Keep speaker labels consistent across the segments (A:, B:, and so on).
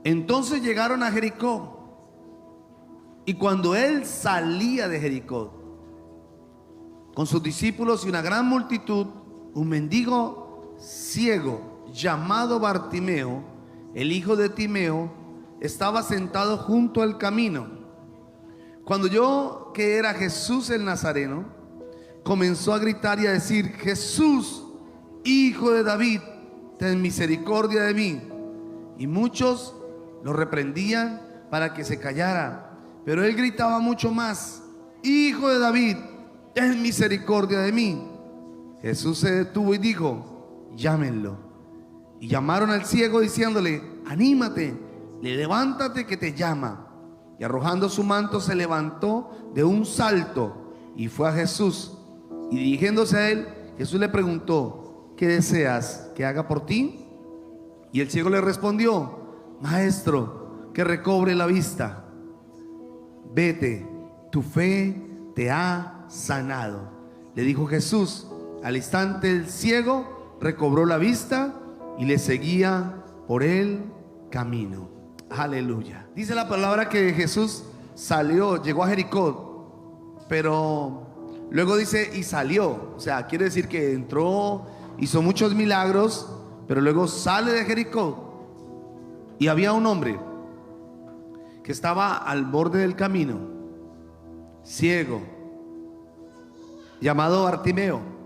A: Entonces llegaron a Jericó. Y cuando él salía de Jericó con sus discípulos y una gran multitud, un mendigo ciego llamado Bartimeo, el hijo de Timeo, estaba sentado junto al camino. Cuando oyó que era Jesús el Nazareno, comenzó a gritar y a decir: Jesús, hijo de David, ten misericordia de mí. Y muchos lo reprendían para que se callara, pero él gritaba mucho más: Hijo de David, ten misericordia de mí. Jesús se detuvo y dijo: llámenlo. Y llamaron al ciego diciéndole: anímate, levántate que te llama. Y arrojando su manto se levantó de un salto y fue a Jesús. Y dirigiéndose a él, Jesús le preguntó: ¿qué deseas que haga por ti? Y el ciego le respondió: Maestro, que recobre la vista. Vete, tu fe te ha sanado. Le dijo Jesús. Al instante el ciego recobró la vista y le seguía por el camino. Aleluya. Dice la palabra que Jesús salió, llegó a Jericó, pero luego dice y salió. O sea, quiere decir que entró, hizo muchos milagros, pero luego sale de Jericó. Y había un hombre que estaba al borde del camino, ciego, llamado Bartimeo.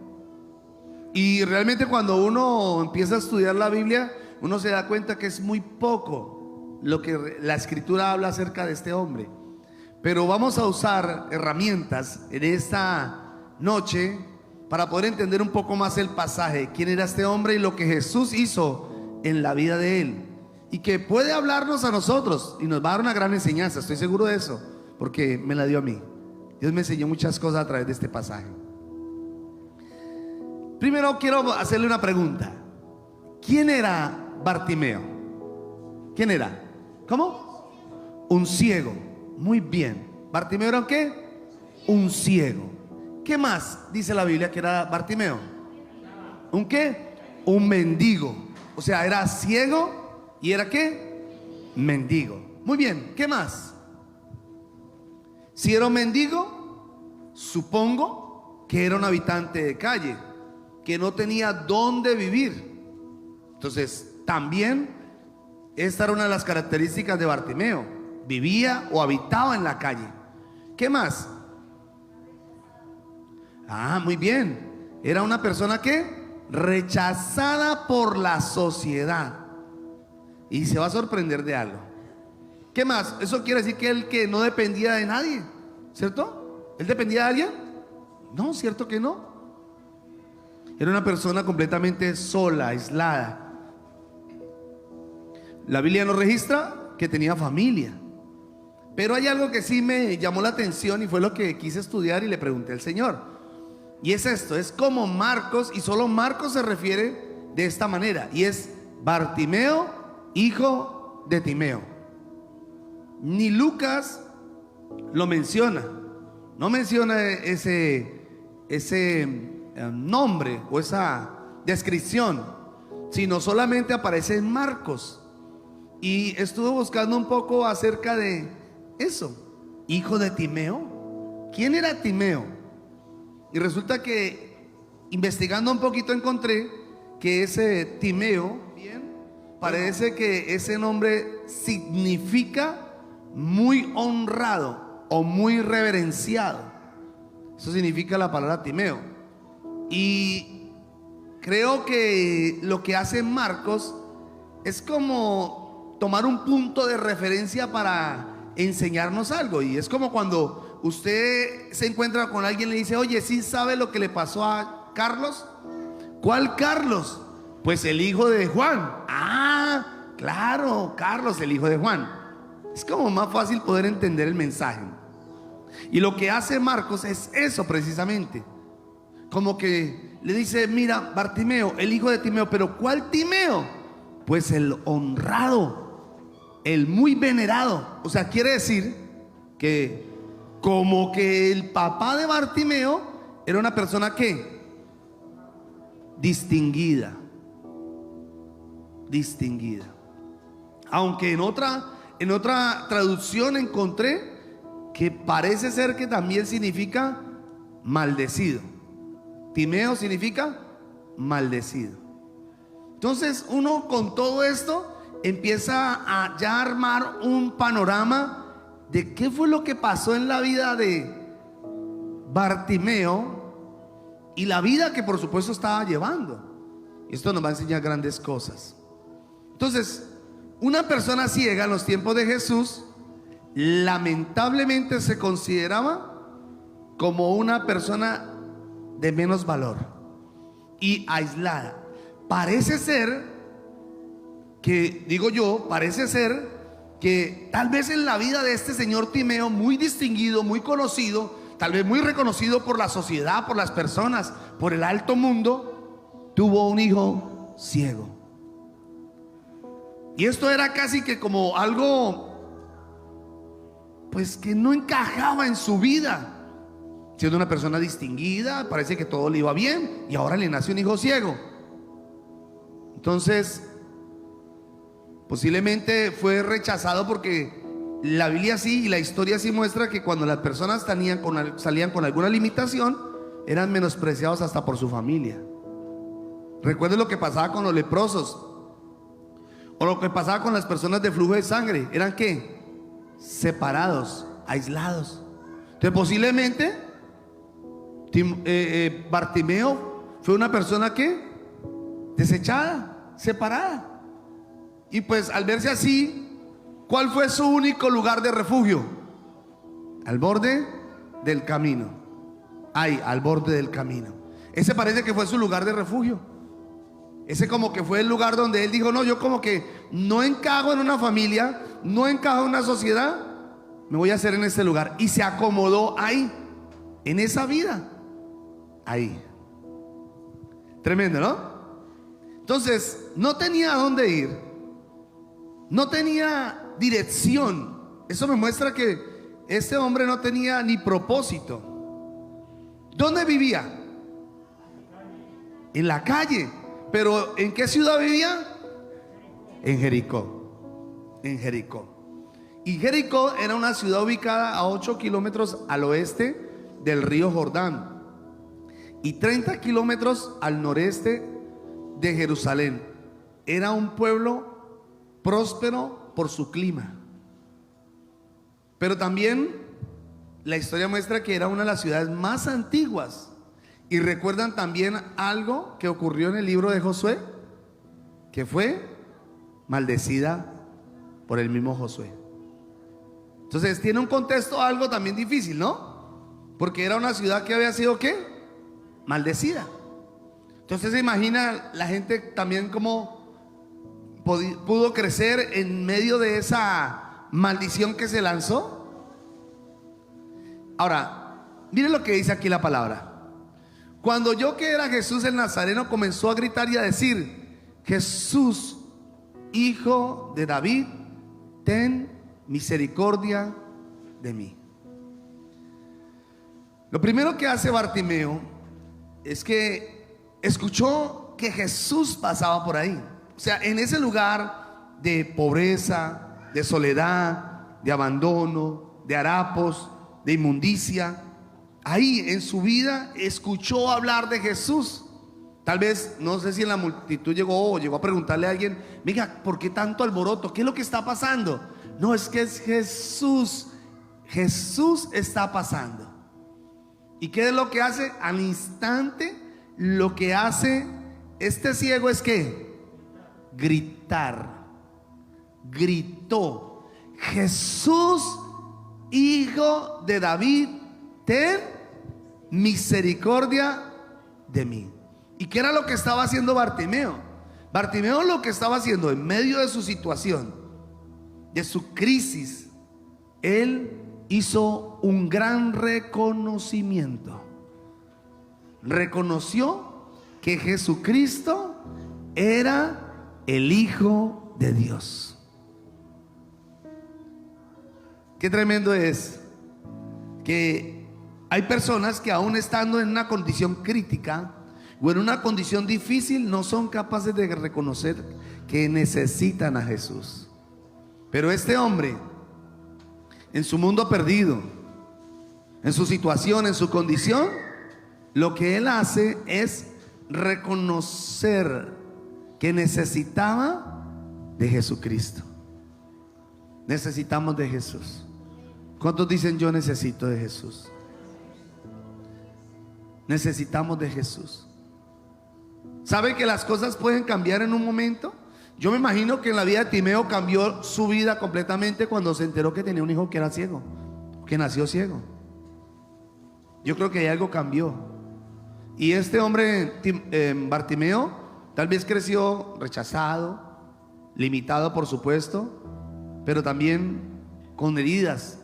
A: Y realmente cuando uno empieza a estudiar la Biblia, uno se da cuenta que es muy poco lo que la escritura habla acerca de este hombre. Pero vamos a usar herramientas en esta noche para poder entender un poco más el pasaje, quién era este hombre y lo que Jesús hizo en la vida de él, y que puede hablarnos a nosotros y nos va a dar una gran enseñanza. Estoy seguro de eso, porque me la dio a mí. Dios me enseñó muchas cosas a través de este pasaje. Primero quiero hacerle una pregunta. ¿Quién era Bartimeo? ¿Quién era? ¿Cómo? Un ciego. Muy bien. ¿Bartimeo era un qué? Un ciego. ¿Qué más dice la Biblia que era Bartimeo? ¿Un qué? Un mendigo. O sea, era ciego y era ¿qué? Mendigo. Muy bien. ¿Qué más? Si era un mendigo, supongo que era un habitante de calle, que no tenía dónde vivir. Entonces, también esta era una de las características de Bartimeo: vivía o habitaba en la calle. ¿Qué más? Muy bien. Era una persona que rechazada por la sociedad. Y se va a sorprender de algo. ¿Qué más? Eso quiere decir que él que no dependía de nadie, ¿cierto? ¿Él dependía de alguien? No, cierto que no. Era una persona completamente sola, aislada. La Biblia nos registra que tenía familia. Pero hay algo que sí me llamó la atención y fue lo que quise estudiar y le pregunté al Señor. Y es esto, es como Marcos, y solo Marcos se refiere de esta manera, y es Bartimeo, hijo de Timeo. Ni Lucas lo menciona. No menciona ese nombre o esa descripción, sino solamente aparece en Marcos. Y estuve buscando un poco acerca de eso. Hijo de Timeo. ¿Quién era Timeo? Y resulta que investigando un poquito encontré que ese Timeo, bien, parece que ese nombre significa muy honrado o muy reverenciado. Eso significa la palabra Timeo. Y creo que lo que hace Marcos es como tomar un punto de referencia para enseñarnos algo. Y es como cuando usted se encuentra con alguien y le dice: oye, ¿sí sabe lo que le pasó a Carlos? ¿Cuál Carlos? Pues el hijo de Juan. Claro, Carlos, el hijo de Juan. Es como más fácil poder entender el mensaje. Y lo que hace Marcos es eso precisamente. Como que le dice: mira, Bartimeo, el hijo de Timeo. ¿Pero cuál Timeo? Pues el honrado, el muy venerado. O sea, quiere decir que como que el papá de Bartimeo era una persona que distinguida. Aunque en otra traducción encontré que parece ser que también significa maldecido. Timeo significa maldecido. Entonces uno con todo esto empieza a ya armar un panorama de qué fue lo que pasó en la vida de Bartimeo y la vida que por supuesto estaba llevando. Esto nos va a enseñar grandes cosas. Entonces, una persona ciega en los tiempos de Jesús lamentablemente se consideraba como una persona de menos valor y aislada. Parece ser que, digo yo, parece ser que tal vez en la vida de este señor Timeo, muy distinguido, muy conocido, tal vez muy reconocido por la sociedad, por las personas, por el alto mundo, tuvo un hijo ciego. Y esto era casi que como algo, pues que no encajaba en su vida. Siendo una persona distinguida, parece que todo le iba bien, y ahora le nació un hijo ciego. Entonces, posiblemente fue rechazado porque la Biblia sí y la historia sí muestra que cuando las personas salían con alguna limitación, eran menospreciados hasta por su familia. Recuerden lo que pasaba con los leprosos, o lo que pasaba con las personas de flujo de sangre. ¿Eran qué? Separados, aislados. Entonces posiblemente Bartimeo fue una persona que desechada, separada. Y pues al verse así, ¿cuál fue su único lugar de refugio? Al borde del camino. Ay, al borde del camino. Ese parece que fue su lugar de refugio. Ese como que fue el lugar donde él dijo: no, yo como que no encajo en una familia, no encajo en una sociedad, me voy a hacer en este lugar. Y se acomodó ahí, en esa vida. Ahí. Tremendo, ¿no? Entonces, no tenía a dónde ir, no tenía dirección. Eso me muestra que este hombre no tenía ni propósito. ¿Dónde vivía? En la calle. ¿Pero en qué ciudad vivía? En Jericó. En Jericó. Y Jericó era una ciudad ubicada a 8 kilómetros al oeste del río Jordán y 30 kilómetros al noreste de Jerusalén. Era un pueblo próspero por su clima, pero también la historia muestra que era una de las ciudades más antiguas. Y recuerdan también algo que ocurrió en el libro de Josué, que fue maldecida por el mismo Josué. Entonces tiene un contexto algo también difícil, ¿no? Porque era una ciudad que había sido ¿qué? Maldecida. Entonces se imagina la gente también cómo pudo crecer en medio de esa maldición que se lanzó. Ahora, miren lo que dice aquí la palabra. Cuando oyó que era Jesús el Nazareno, comenzó a gritar y a decir: Jesús, hijo de David, ten misericordia de mí. Lo primero que hace Bartimeo es que escuchó que Jesús pasaba por ahí. O sea, en ese lugar de pobreza, de soledad, de abandono, de harapos, de inmundicia, ahí en su vida escuchó hablar de Jesús. Tal vez, no sé si en la multitud llegó a preguntarle a alguien: mira, ¿por qué tanto alboroto? ¿Qué es lo que está pasando? No, es que es Jesús. Jesús está pasando. ¿Y qué es lo que hace? Al instante, lo que hace este ciego es que gritar. Gritó: Jesús, hijo de David, ten misericordia de mí. ¿Y qué era lo que estaba haciendo Bartimeo? Bartimeo lo que estaba haciendo en medio de su situación, de su crisis, él hizo un gran reconocimiento. Reconoció que Jesucristo era el Hijo de Dios. Qué tremendo es que hay personas que aún estando en una condición crítica o en una condición difícil no son capaces de reconocer que necesitan a Jesús. Pero este hombre, en su mundo perdido, en su situación, en su condición, lo que él hace es reconocer que necesitaba de Jesucristo. Necesitamos de Jesús. ¿Cuántos dicen yo necesito de Jesús? Necesitamos de Jesús. ¿Sabe que las cosas pueden cambiar en un momento? Yo me imagino que en la vida de Timeo cambió su vida completamente cuando se enteró que tenía un hijo que era ciego, que nació ciego. Yo creo que algo cambió. Y este hombre, Bartimeo, tal vez creció rechazado, limitado por supuesto, pero también con heridas,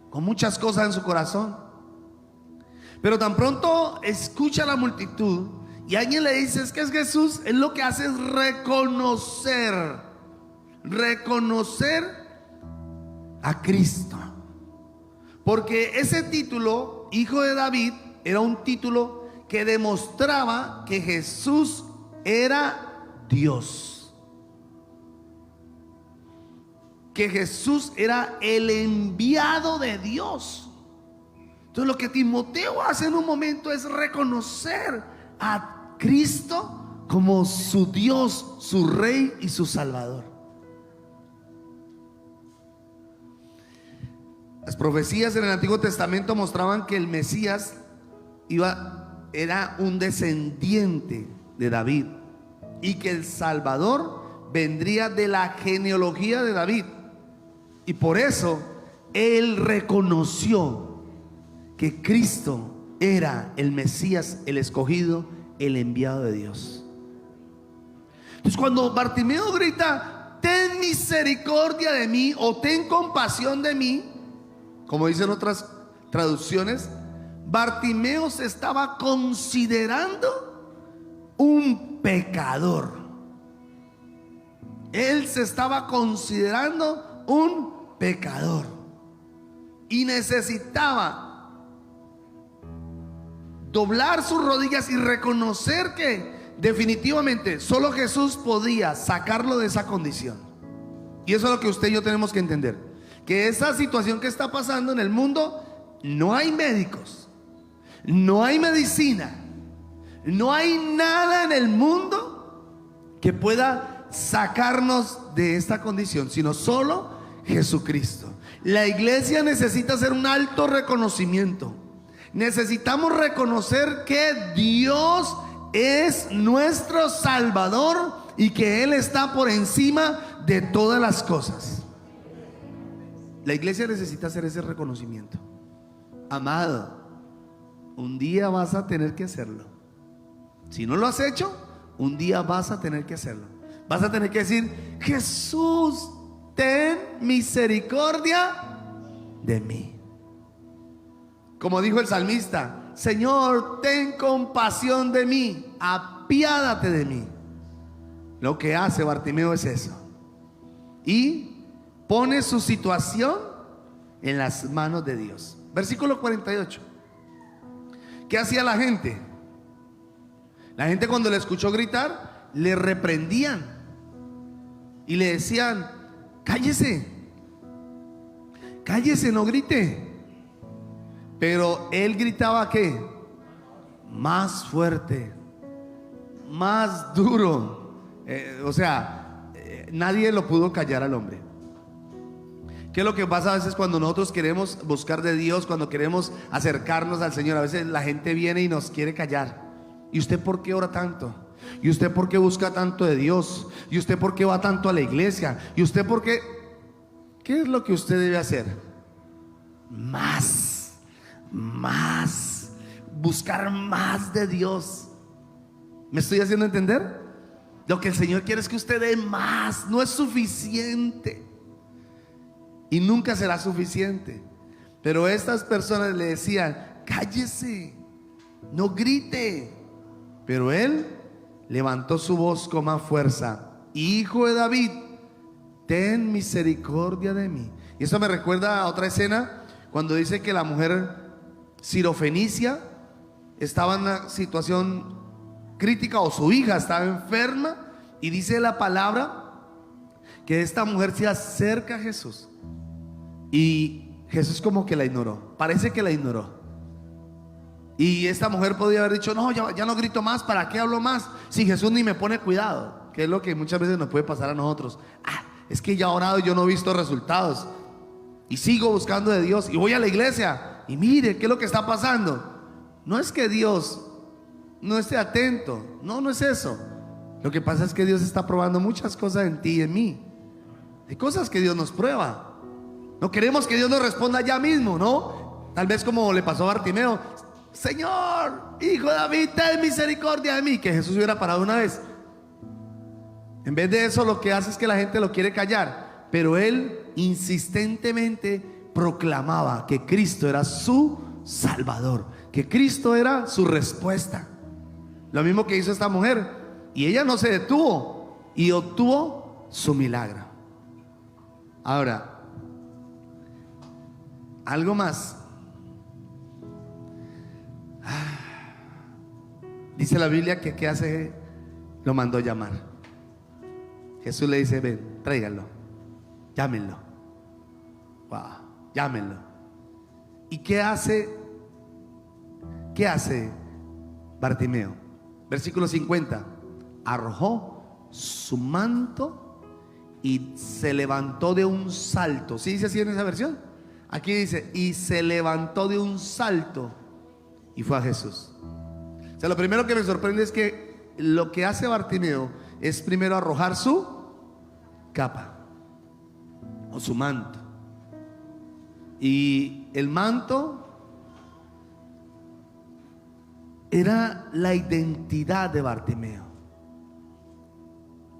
A: con muchas cosas en su corazón. Pero tan pronto escucha a la multitud y alguien le dice: es que es Jesús, él lo que hace es reconocer a Cristo. Porque ese título, Hijo de David, era un título que demostraba que Jesús era Dios, que Jesús era el enviado de Dios. Entonces lo que Timoteo hace en un momento es reconocer a Cristo como su Dios, su Rey y su Salvador. Las profecías en el Antiguo Testamento mostraban que el Mesías era un descendiente de David y que el Salvador vendría de la genealogía de David. Y por eso él reconoció que Cristo era el Mesías, el escogido, el enviado de Dios. Entonces cuando Bartimeo grita: ten misericordia de mí, o ten compasión de mí, como dicen otras traducciones, Bartimeo se estaba considerando un pecador. Él se estaba considerando un pecador y necesitaba doblar sus rodillas y reconocer que definitivamente solo Jesús podía sacarlo de esa condición. Y eso es lo que usted y yo tenemos que entender, que esa situación que está pasando en el mundo, no hay médicos, no hay medicina, no hay nada en el mundo que pueda sacarnos de esta condición, sino solo Jesucristo. La iglesia necesita hacer un alto reconocimiento. Necesitamos reconocer que Dios es nuestro Salvador y que Él está por encima de todas las cosas. La iglesia necesita hacer ese reconocimiento. Amado, un día vas a tener que hacerlo. Si no lo has hecho, un día vas a tener que hacerlo. Vas a tener que decir: Jesús, ten misericordia de mí. Como dijo el salmista: Señor, ten compasión de mí, apiádate de mí. Lo que hace Bartimeo es eso, y pone su situación en las manos de Dios. Versículo 48. ¿Qué hacía la gente? La gente, cuando le escuchó gritar, le reprendían y le decían: cállese, cállese, no grite. Pero él gritaba: ¿qué? Más fuerte, más duro. Nadie lo pudo callar al hombre. ¿Qué es lo que pasa a veces cuando nosotros queremos buscar de Dios, cuando queremos acercarnos al Señor? A veces la gente viene y nos quiere callar. ¿Y usted por qué ora tanto? ¿Y usted por qué busca tanto de Dios? ¿Y usted por qué va tanto a la iglesia? ¿Y usted por qué? ¿Qué es lo que usted debe hacer? Más, buscar más de Dios. ¿Me estoy haciendo entender? Lo que el Señor quiere es que usted dé más. No es suficiente y nunca será suficiente. Pero estas personas le decían: cállese, no grite. Pero él levantó su voz con más fuerza: Hijo de David, ten misericordia de mí. Y eso me recuerda a otra escena, cuando dice que la mujer sirofenicia estaba en una situación crítica, o su hija estaba enferma, y dice la palabra que esta mujer se acerca a Jesús y Jesús como que la ignoró. Parece que la ignoró. Y esta mujer podía haber dicho: no, ya no grito más, ¿para qué hablo más? Si Jesús ni me pone cuidado. Que es lo que muchas veces nos puede pasar a nosotros. Es que ya he orado y yo no he visto resultados, y sigo buscando de Dios, y voy a la iglesia y mire qué es lo que está pasando. No es que Dios no esté atento, no es eso. Lo que pasa es que Dios está probando muchas cosas en ti y en mí. Hay cosas que Dios nos prueba. No queremos que Dios nos responda ya mismo, ¿no? Tal vez como le pasó a Bartimeo: Señor, hijo de David, ten misericordia de mí. Que Jesús hubiera parado una vez. En vez de eso, lo que hace es que la gente lo quiere callar. Pero él insistentemente proclamaba que Cristo era su Salvador, que Cristo era su respuesta. Lo mismo que hizo esta mujer. Y ella no se detuvo y obtuvo su milagro. Ahora, algo más. Dice la Biblia que ¿qué hace? Lo mandó llamar. Jesús le dice: ven, tráiganlo, llámenlo. Wow, llámenlo. ¿Y qué hace? ¿Qué hace Bartimeo? Versículo 50. Arrojó su manto y se levantó de un salto. ¿Sí dice así en esa versión? Aquí dice: y se levantó de un salto y fue a Jesús. O sea, lo primero que me sorprende es que lo que hace Bartimeo es primero arrojar su capa o su manto. Y el manto era la identidad de Bartimeo.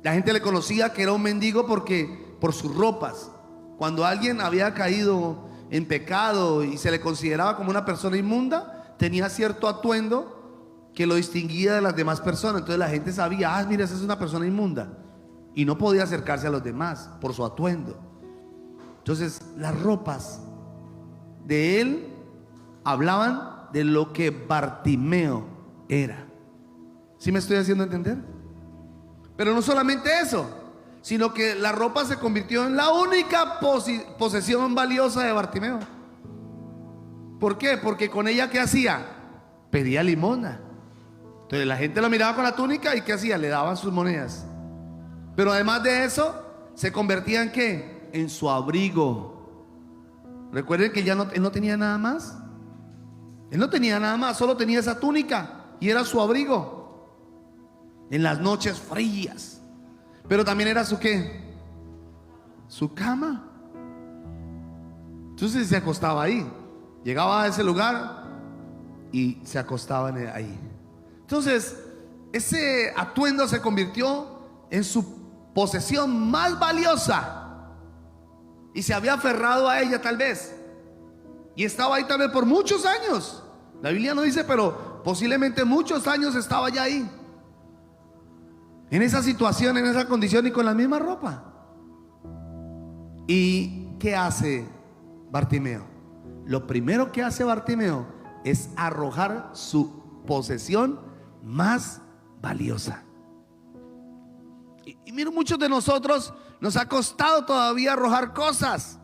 A: La gente le conocía que era un mendigo porque por sus ropas. Cuando alguien había caído en pecado y se le consideraba como una persona inmunda, tenía cierto atuendo que lo distinguía de las demás personas. Entonces la gente sabía: mira, esa es una persona inmunda, y no podía acercarse a los demás por su atuendo. Entonces las ropas de él hablaban de lo que Bartimeo era. ¿Sí me estoy haciendo entender? Pero no solamente eso, sino que la ropa se convirtió en la única posesión valiosa de Bartimeo. ¿Por qué? Porque con ella, ¿qué hacía? Pedía limosna. Entonces la gente lo miraba con la túnica y ¿qué hacía? Le daban sus monedas. Pero además de eso, se convertía en ¿qué? En su abrigo. Recuerden que él no tenía nada más. Él no tenía nada más, solo tenía esa túnica y era su abrigo en las noches frías. Pero también era su ¿qué? Su cama. Entonces se acostaba ahí. Llegaba a ese lugar y se acostaba ahí. Entonces ese atuendo se convirtió en su posesión más valiosa, y se había aferrado a ella tal vez, y estaba ahí tal vez por muchos años. La Biblia no dice, pero posiblemente muchos años estaba ya ahí, en esa situación, en esa condición y con la misma ropa. ¿Y qué hace Bartimeo? Lo primero que hace Bartimeo es arrojar su posesión más valiosa. Y mira, muchos de nosotros nos ha costado todavía arrojar cosas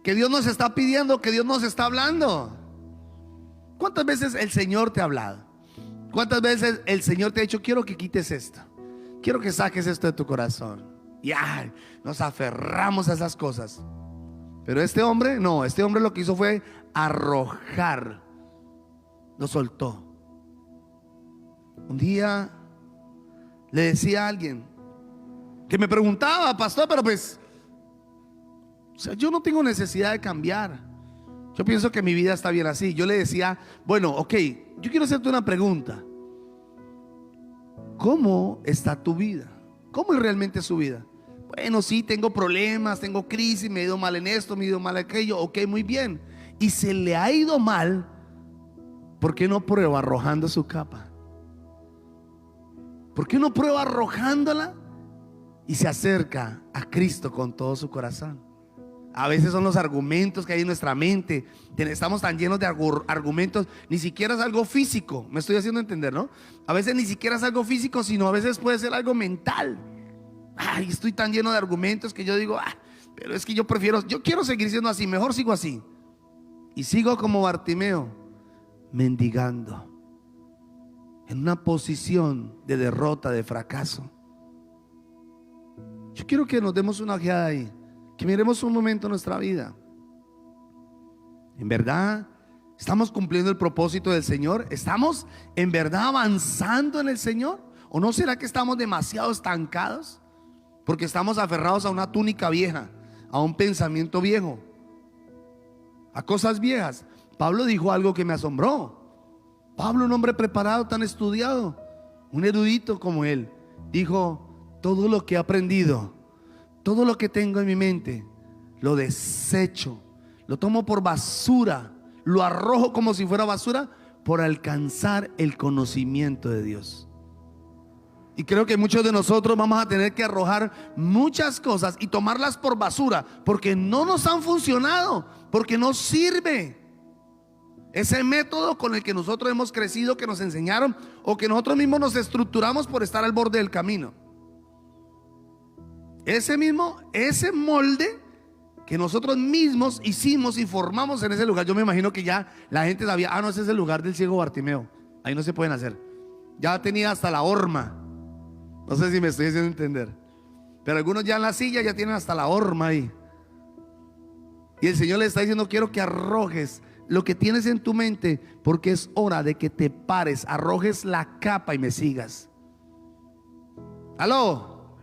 A: que Dios nos está pidiendo, que Dios nos está hablando. ¿Cuántas veces el Señor te ha hablado? ¿Cuántas veces el Señor te ha dicho: quiero que quites esto, quiero que saques esto de tu corazón? Y nos aferramos a esas cosas. Pero este hombre no, este hombre lo que hizo fue arrojar, lo soltó. Un día le decía a alguien que me preguntaba: pastor, pero pues, o sea, yo no tengo necesidad de cambiar, yo pienso que mi vida está bien así. Yo le decía: bueno, ok, yo quiero hacerte una pregunta. ¿Cómo está tu vida? ¿Cómo es realmente su vida? Bueno, sí, tengo problemas, tengo crisis, me he ido mal en esto, me he ido mal en aquello. Ok, muy bien. Y se le ha ido mal, ¿por qué no prueba arrojando su capa? ¿Por qué no prueba arrojándola y se acerca a Cristo con todo su corazón? A veces son los argumentos que hay en nuestra mente. Estamos tan llenos de argumentos. Ni siquiera es algo físico. Me estoy haciendo entender, ¿no? A veces ni siquiera es algo físico, sino a veces puede ser algo mental. Ay, estoy tan lleno de argumentos que yo digo, pero es que yo quiero seguir siendo así, mejor sigo así. Y sigo como Bartimeo, mendigando, en una posición de derrota, de fracaso. Yo quiero que nos demos una ojeada ahí, que miremos un momento nuestra vida. ¿En verdad estamos cumpliendo el propósito del Señor? ¿Estamos en verdad avanzando en el Señor? ¿O no será que estamos demasiado estancados? Porque estamos aferrados a una túnica vieja, a un pensamiento viejo, a cosas viejas. Pablo dijo algo que me asombró. Pablo, un hombre preparado, tan estudiado, un erudito como él, dijo: todo lo que he aprendido, todo lo que tengo en mi mente, lo desecho, lo tomo por basura, lo arrojo como si fuera basura, por alcanzar el conocimiento de Dios. Y creo que muchos de nosotros vamos a tener que arrojar muchas cosas y tomarlas por basura, porque no nos han funcionado, porque no sirve. Ese método con el que nosotros hemos crecido, que nos enseñaron, o que nosotros mismos nos estructuramos por estar al borde del camino. Ese molde que nosotros mismos hicimos y formamos en ese lugar. Yo me imagino que ya la gente sabía: no, ese es el lugar del ciego Bartimeo, ahí no se pueden hacer. Ya tenía hasta la horma. No sé si me estoy haciendo entender, pero algunos ya en la silla ya tienen hasta la horma ahí. Y el Señor le está diciendo: quiero que arrojes lo que tienes en tu mente, porque es hora de que te pares, arrojes la capa y me sigas. ¿Aló?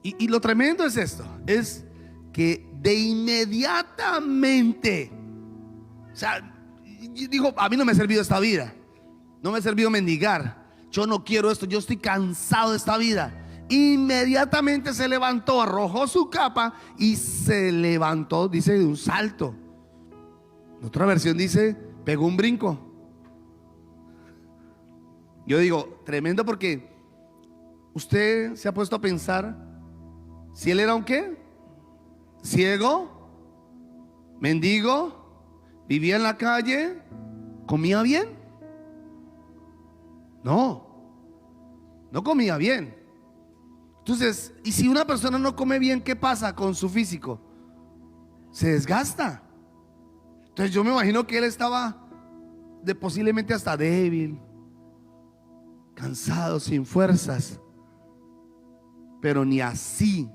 A: Y lo tremendo es esto, es que de inmediatamente, o sea, dijo: a mí no me ha servido esta vida, no me ha servido mendigar, yo no quiero esto, yo estoy cansado de esta vida. Inmediatamente se levantó, arrojó su capa y se levantó, dice, de un salto. En otra versión dice: pegó un brinco. Yo digo, tremendo, porque usted se ha puesto a pensar si él era un ¿qué? Ciego, mendigo, vivía en la calle, comía bien. No comía bien. Entonces, y si una persona no come bien, ¿qué pasa con su físico? Se desgasta. Entonces yo me imagino que él estaba posiblemente hasta débil, cansado, sin fuerzas. Pero ni así,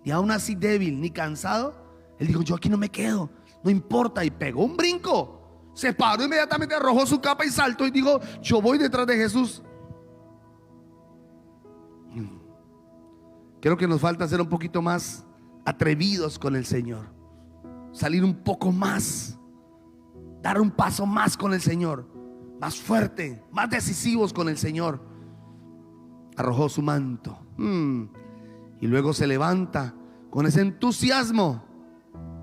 A: ni aún así débil, ni cansado, él dijo: yo aquí no me quedo, no importa. Y pegó un brinco, se paró inmediatamente, arrojó su capa y saltó y dijo: yo voy detrás de Jesús. Creo que nos falta ser un poquito más atrevidos con el Señor, salir un poco más, dar un paso más con el Señor, más fuerte, más decisivos con el Señor. Arrojó su manto y luego se levanta con ese entusiasmo,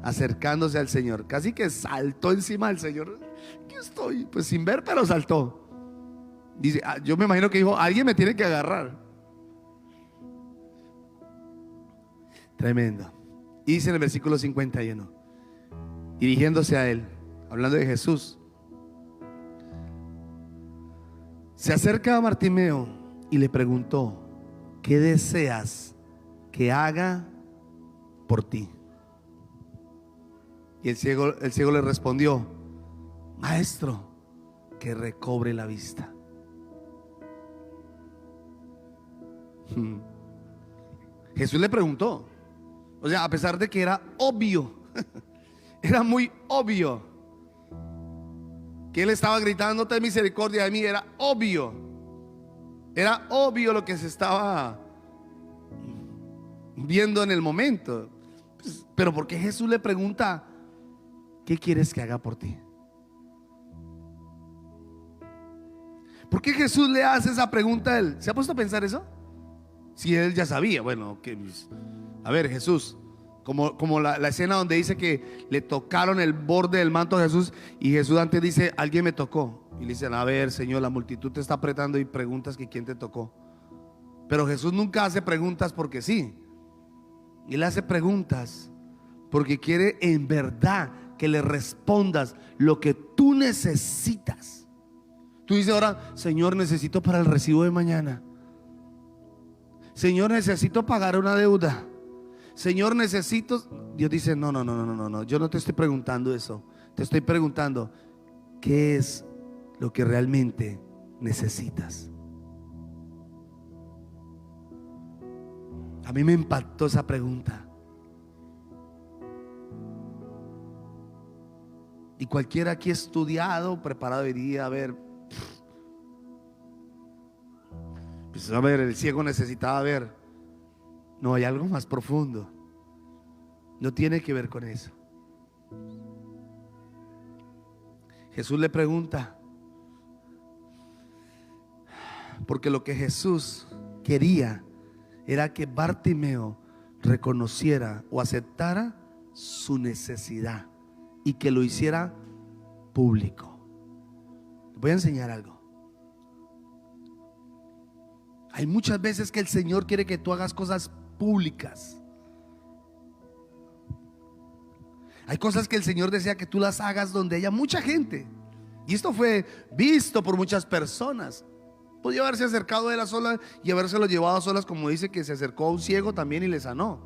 A: acercándose al Señor. Casi que saltó encima del Señor. Aquí estoy, pues sin ver, pero saltó. Dice, yo me imagino que dijo: alguien me tiene que agarrar. Tremendo. Y dice en el versículo 51, dirigiéndose a él, hablando de Jesús, se acerca a Bartimeo y le preguntó: ¿qué deseas que haga por ti? Y el ciego le respondió: maestro, que recobre la vista. Jesús le preguntó, o sea, a pesar de que era obvio, era muy obvio que él estaba gritando: ten misericordia de mí. Era obvio lo que se estaba viendo en el momento. Pero ¿por qué Jesús le pregunta: ¿qué quieres que haga por ti? ¿Por qué Jesús le hace esa pregunta a él? ¿Se ha puesto a pensar eso? Si él ya sabía. Bueno, a ver, Jesús, como la escena donde dice que le tocaron el borde del manto a Jesús, y Jesús antes dice: alguien me tocó. Y le dicen: a ver, Señor, la multitud te está apretando y preguntas que quién te tocó. Pero Jesús nunca hace preguntas porque sí. Él hace preguntas porque quiere en verdad que le respondas lo que tú necesitas. Tú dices ahora: Señor, necesito para el recibo de mañana. Señor, necesito pagar una deuda. Señor, necesito. Dios dice, no, yo no te estoy preguntando eso. Te estoy preguntando, ¿qué es lo que realmente necesitas? A mí me impactó esa pregunta. Y cualquiera aquí estudiado, preparado diría, a ver, pues a ver, el ciego necesitaba ver. No, hay algo más profundo. No tiene que ver con eso. Jesús le pregunta, porque lo que Jesús quería era que Bartimeo reconociera o aceptara su necesidad y que lo hiciera público. Les voy a enseñar algo. Hay muchas veces que el Señor quiere que tú hagas cosas públicas. Hay cosas que el Señor desea que tú las hagas donde haya mucha gente. Y esto fue visto por muchas personas. Podía haberse acercado a él a solas y habérselo llevado a solas, como dice que se acercó a un ciego también y le sanó.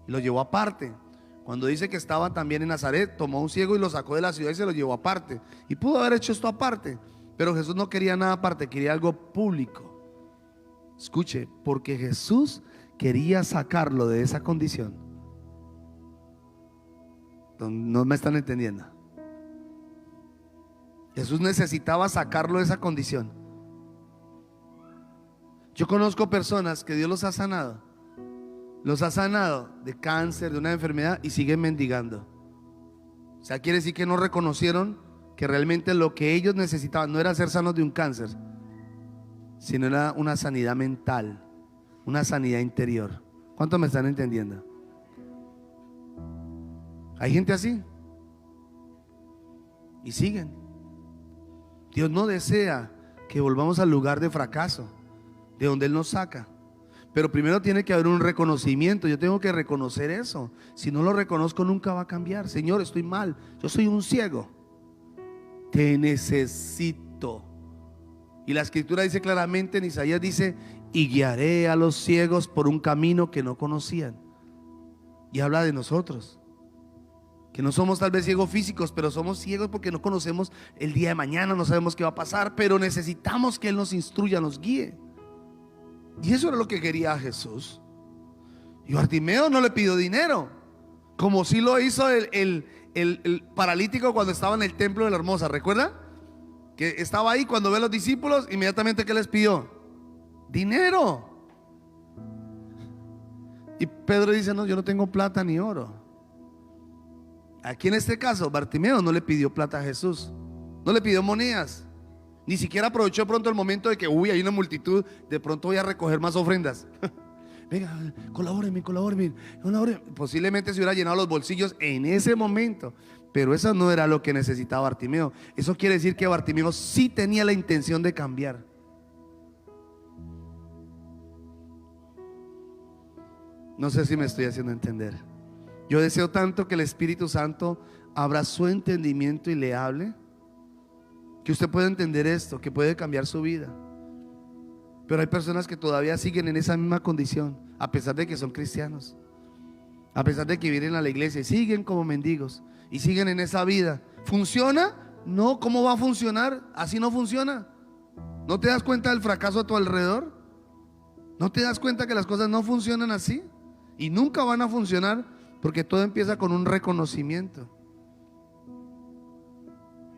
A: Y lo llevó aparte. Cuando dice que estaba también en Nazaret, tomó a un ciego y lo sacó de la ciudad y se lo llevó aparte. Y pudo haber hecho esto aparte, pero Jesús no quería nada aparte, quería algo público. Escuche, porque Jesús quería sacarlo de esa condición. No me están entendiendo. Jesús necesitaba sacarlo de esa condición. Yo conozco personas que Dios los ha sanado. Los ha sanado de cáncer, de una enfermedad, y siguen mendigando. O sea, quiere decir que no reconocieron que realmente lo que ellos necesitaban no era ser sanos de un cáncer, sino era una sanidad mental, una sanidad interior. ¿Cuántos me están entendiendo? Hay gente así y siguen. Dios no desea que volvamos al lugar de fracaso, de donde Él nos saca. Pero primero tiene que haber un reconocimiento. Yo tengo que reconocer eso. Si no lo reconozco, nunca va a cambiar. Señor, estoy mal, yo soy un ciego, te necesito. Y la escritura dice claramente, en Isaías dice, y guiaré a los ciegos por un camino que no conocían. Y habla de nosotros, que no somos tal vez ciegos físicos, pero somos ciegos porque no conocemos el día de mañana, no sabemos qué va a pasar, pero necesitamos que Él nos instruya, nos guíe. Y eso era lo que quería Jesús. Y Bartimeo no le pidió dinero, como sí lo hizo el paralítico cuando estaba en el templo de la Hermosa. ¿Recuerda? Que estaba ahí cuando ve a los discípulos, inmediatamente ¿qué les pidió? Dinero. Y Pedro dice, no, yo no tengo plata ni oro. Aquí en este caso Bartimeo no le pidió plata a Jesús, no le pidió monedas, ni siquiera aprovechó pronto el momento de que hay una multitud, de pronto voy a recoger más ofrendas. Venga, colabórenme. Posiblemente se hubiera llenado los bolsillos en ese momento, pero eso no era lo que necesitaba Bartimeo. Eso quiere decir que Bartimeo sí tenía la intención de cambiar. No sé si me estoy haciendo entender. Yo deseo tanto que el Espíritu Santo abra su entendimiento y le hable, que usted pueda entender esto, que puede cambiar su vida. Pero hay personas que todavía siguen en esa misma condición, a pesar de que son cristianos, a pesar de que vienen a la iglesia y siguen como mendigos y siguen en esa vida. ¿Funciona? No. ¿Cómo va a funcionar? Así no funciona. ¿No te das cuenta del fracaso a tu alrededor? ¿No te das cuenta que las cosas no funcionan así? Y nunca van a funcionar, porque todo empieza con un reconocimiento.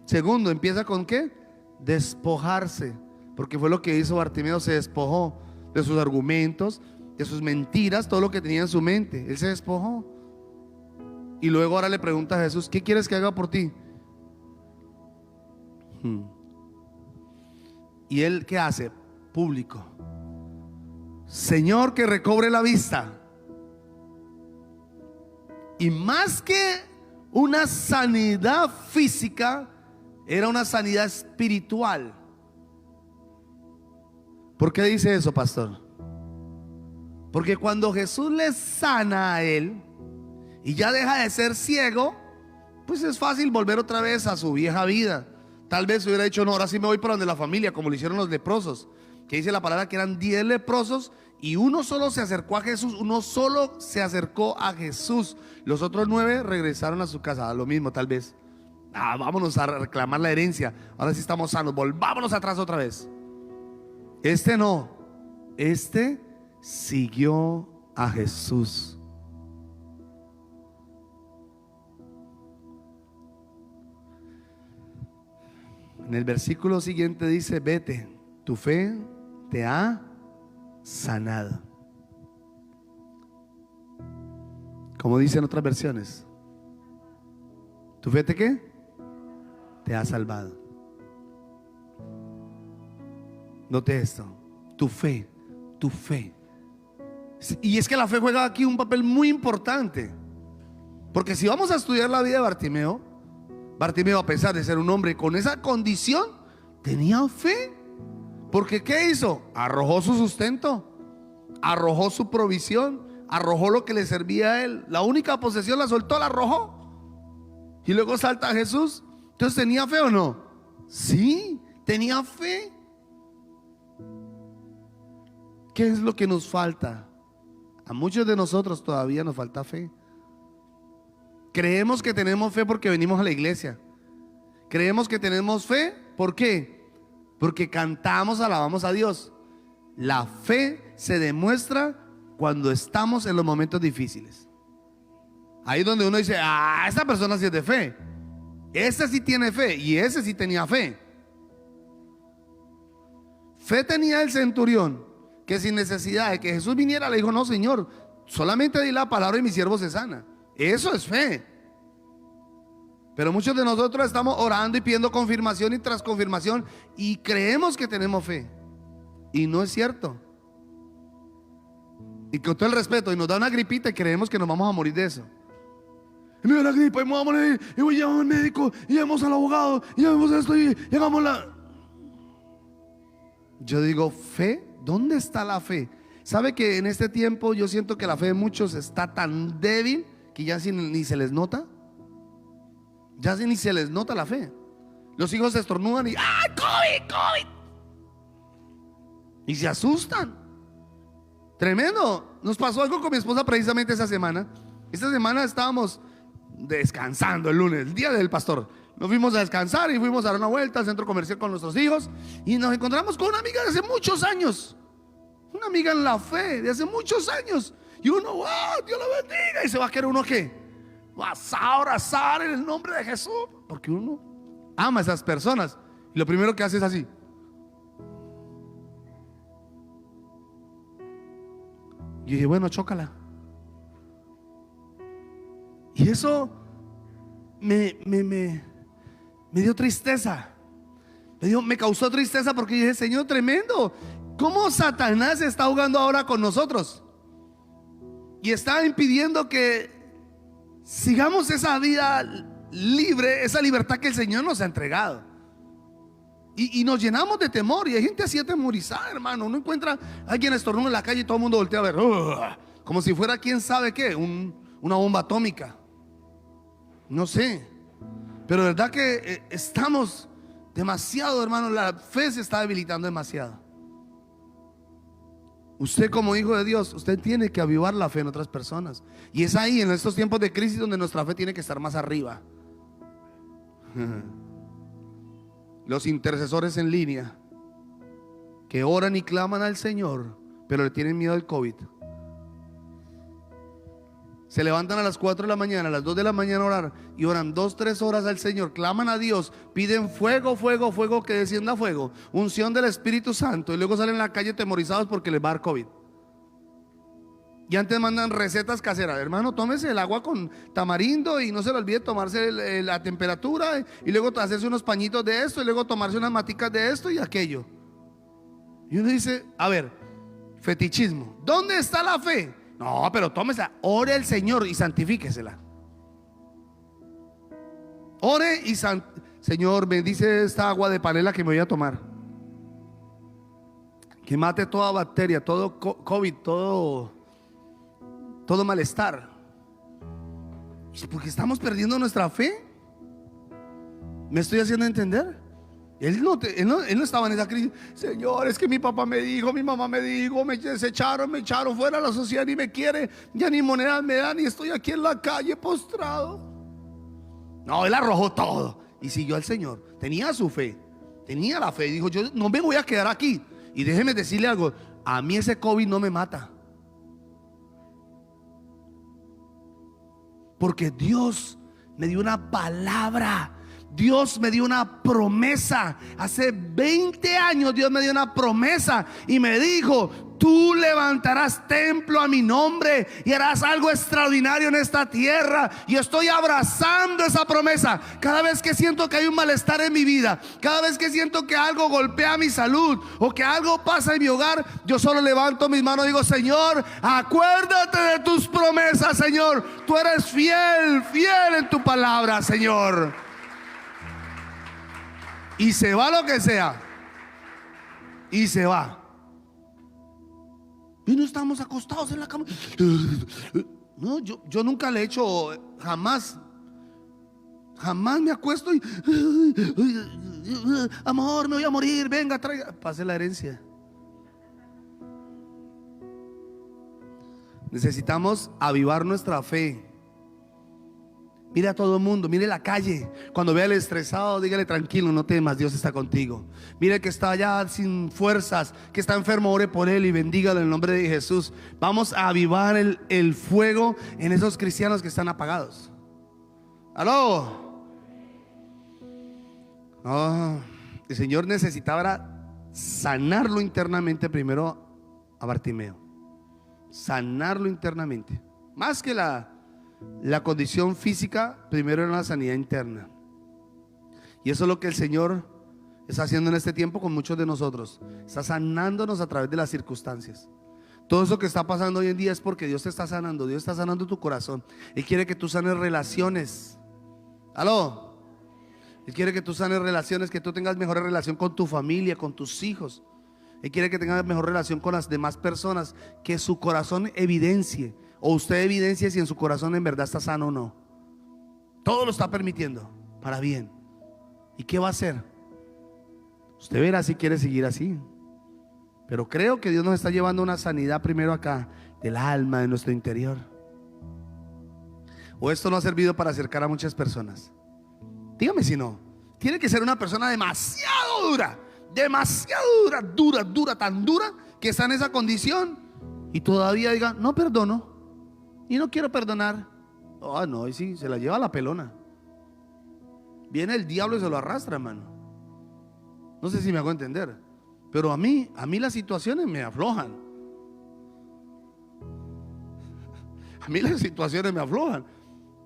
A: Segundo, empieza con ¿qué? Despojarse, porque fue lo que hizo Bartimeo. Se despojó de sus argumentos, de sus mentiras, todo lo que tenía en su mente. Él se despojó. Y luego ahora le pregunta a Jesús, ¿qué quieres que haga por ti? Y él, ¿qué hace? Público. Señor, que recobre la vista. Y más que una sanidad física, era una sanidad espiritual. ¿Por qué dice eso, pastor? Porque cuando Jesús le sana a él y ya deja de ser ciego, pues es fácil volver otra vez a su vieja vida. Tal vez hubiera dicho, no, ahora sí me voy para donde la familia, como lo hicieron los leprosos. que dice la palabra que eran 10 leprosos y uno solo se acercó a Jesús. Uno solo se acercó a Jesús. Los otros 9 regresaron a su casa. Lo mismo tal vez. Vámonos a reclamar la herencia. Ahora sí estamos sanos, volvámonos atrás otra vez. Este no. Este siguió a Jesús. En el versículo siguiente dice: vete, tu fe te ha sanado. Como dicen otras versiones, ¿tu fe te qué? Te ha salvado. Note esto: tu fe, tu fe. Y es que la fe juega aquí un papel muy importante, porque si vamos a estudiar la vida de Bartimeo, Bartimeo, a pesar de ser un hombre con esa condición, tenía fe. Porque ¿qué hizo? Arrojó su sustento, arrojó su provisión, arrojó lo que le servía a él. La única posesión la soltó, la arrojó. Y luego salta a Jesús. Entonces, ¿tenía fe o no? Sí, tenía fe. ¿Qué es lo que nos falta? A muchos de nosotros todavía nos falta fe. Creemos que tenemos fe porque venimos a la iglesia. Creemos que tenemos fe, ¿por qué? Porque cantamos, alabamos a Dios. La fe se demuestra cuando estamos en los momentos difíciles. Ahí donde uno dice: esta persona sí es de fe. Ese sí tiene fe. Y ese sí tenía fe. Fe tenía el centurión, que sin necesidad de que Jesús viniera le dijo: no, Señor, solamente di la palabra y mi siervo se sana. Eso es fe. Pero muchos de nosotros estamos orando y pidiendo confirmación y tras confirmación y creemos que tenemos fe, y no es cierto. Y con todo el respeto, y nos da una gripita y creemos que nos vamos a morir de eso. Y me da la gripa y me voy a morir, y voy a llamar al médico, y llamamos al abogado, y llamamos esto, y llegamos la... Yo digo, ¿fe? ¿Dónde está la fe? ¿Sabe que en este tiempo yo siento que la fe de muchos está tan débil que ya ni se les nota? Ya ni se les nota la fe. Los hijos se estornudan y ¡ay, COVID, COVID! Y se asustan. Tremendo. Nos pasó algo con mi esposa precisamente esa semana. Esta semana estábamos descansando el lunes, el día del pastor. Nos fuimos a descansar y fuimos a dar una vuelta al centro comercial con nuestros hijos. Y nos encontramos con una amiga de hace muchos años. Una amiga en la fe de hace muchos años. Y uno, ¡wow! Dios la bendiga. Y se va a querer uno, ¿qué? Vas a abrazar en el nombre de Jesús, porque uno ama a esas personas. Y lo primero que hace es así. Y dije, bueno, chócala. Y eso me dio tristeza. Me causó tristeza porque dije, Señor, tremendo. ¿Cómo Satanás está jugando ahora con nosotros? Y está impidiendo que sigamos esa vida libre, esa libertad que el Señor nos ha entregado. Y nos llenamos de temor. Y hay gente así atemorizada, hermano. Uno encuentra a alguien estornuda en la calle y todo el mundo voltea a ver, como si fuera quién sabe qué, una bomba atómica. No sé. Pero de verdad que estamos demasiado, hermano. La fe se está debilitando demasiado. Usted, como hijo de Dios, usted tiene que avivar la fe en otras personas. Y es ahí, en estos tiempos de crisis, donde nuestra fe tiene que estar más arriba. Los intercesores en línea que oran y claman al Señor, pero le tienen miedo al COVID. Se levantan a las 4 de la mañana, a las 2 de la mañana a orar, y oran 2-3 horas al Señor, claman a Dios, piden fuego, fuego, fuego, que descienda fuego, unción del Espíritu Santo, y luego salen a la calle temorizados porque les va a dar COVID. Y antes mandan recetas caseras: hermano, tómese el agua con tamarindo y no se le olvide tomarse la temperatura, y luego hacerse unos pañitos de esto, y luego tomarse unas maticas de esto y aquello. Y uno dice, a ver, fetichismo, ¿dónde está la fe? No, pero tómesela, ore al Señor y santifíquesela. Ore y Señor, bendice esta agua de panela que me voy a tomar, que mate toda bacteria, todo COVID, todo malestar. Porque estamos perdiendo nuestra fe. ¿Me estoy haciendo entender? Él no estaba en esa crisis. Señor, es que mi papá me dijo, mi mamá me dijo, me desecharon, me echaron fuera de la sociedad, ni me quiere, ya ni monedas me dan, y estoy aquí en la calle postrado. No, él arrojó todo y siguió al Señor. Tenía su fe, tenía la fe, y dijo: yo no me voy a quedar aquí. Y déjeme decirle algo: a mí ese COVID no me mata, porque Dios me dio una palabra. Dios me dio una promesa. Hace 20 años Dios me dio una promesa y me dijo: tú levantarás templo a mi nombre y harás algo extraordinario en esta tierra. Y estoy abrazando esa promesa. Cada vez que siento que hay un malestar en mi vida, cada vez que siento que algo golpea mi salud o que algo pasa en mi hogar, yo solo levanto mis manos y digo: Señor, acuérdate de tus promesas, Señor. Tú eres fiel, fiel en tu palabra, Señor. Y se va lo que sea, y se va. Y no estamos acostados en la cama. No, yo nunca le he hecho, jamás me acuesto y: amor, me voy a morir, venga, traiga, pase la herencia. Necesitamos avivar nuestra fe. Mire a todo el mundo, mire la calle. Cuando vea al estresado, dígale: tranquilo, no temas, Dios está contigo. Mire que está allá sin fuerzas, que está enfermo, ore por él y bendígalo en el nombre de Jesús. Vamos a avivar el fuego en esos cristianos que están apagados. ¿Aló? Oh, el Señor necesitaba sanarlo internamente primero a Bartimeo. Sanarlo internamente. Más que la condición física, primero era la sanidad interna. Y eso es lo que el Señor está haciendo en este tiempo con muchos de nosotros. Está sanándonos a través de las circunstancias. Todo eso que está pasando hoy en día es porque Dios te está sanando. Dios está sanando tu corazón. Él quiere que tú sanes relaciones. ¿Aló? Él quiere que tú sanes relaciones, que tú tengas mejor relación con tu familia, con tus hijos. Él quiere que tengas mejor relación con las demás personas, que su corazón evidencie, o usted evidencia si en su corazón en verdad está sano o no. Todo lo está permitiendo para bien. ¿Y qué va a hacer? Usted verá si quiere seguir así. Pero creo que Dios nos está llevando a una sanidad primero acá, del alma, de nuestro interior. O esto no ha servido para acercar a muchas personas. Dígame si no. Tiene que ser una persona demasiado dura, dura, tan dura, que está en esa condición y todavía diga: no perdono y no quiero perdonar. No, y sí, se la lleva la pelona. Viene el diablo y se lo arrastra, hermano. No sé si me hago entender. Pero a mí las situaciones me aflojan. A mí las situaciones me aflojan.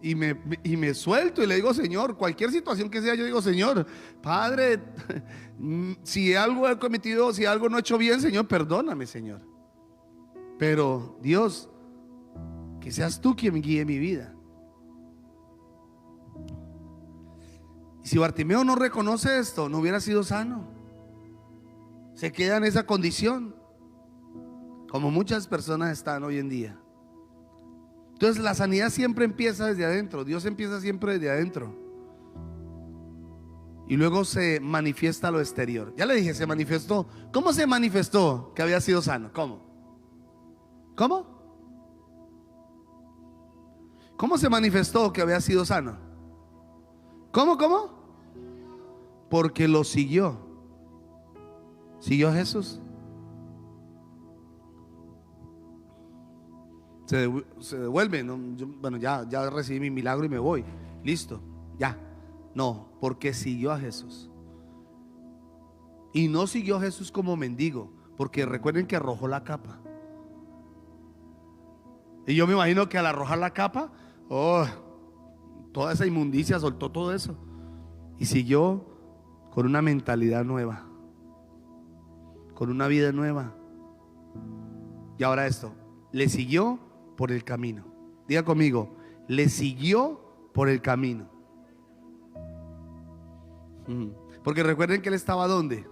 A: Y me suelto y le digo: Señor, cualquier situación que sea, yo digo: Señor, Padre, si algo he cometido, si algo no he hecho bien, Señor, perdóname, Señor. Pero Dios, que seas tú quien guíe mi vida. Y si Bartimeo no reconoce esto, no hubiera sido sano. Se queda en esa condición, como muchas personas están hoy en día. Entonces la sanidad siempre empieza desde adentro. Dios empieza siempre desde adentro y luego se manifiesta a lo exterior. Ya le dije, se manifestó. ¿Cómo se manifestó que había sido sano? ¿Cómo se manifestó que había sido sano? ¿Cómo? Porque lo siguió a Jesús. Se devuelve, ¿no? Bueno, ya recibí mi milagro y me voy. Listo, ya. No, porque siguió a Jesús. Y no siguió a Jesús como mendigo, porque recuerden que arrojó la capa. Y yo me imagino que al arrojar la capa, toda esa inmundicia soltó todo eso y siguió con una mentalidad nueva, con una vida nueva. Y ahora esto, le siguió por el camino. Diga conmigo: le siguió por el camino. Porque recuerden que él estaba ¿dónde?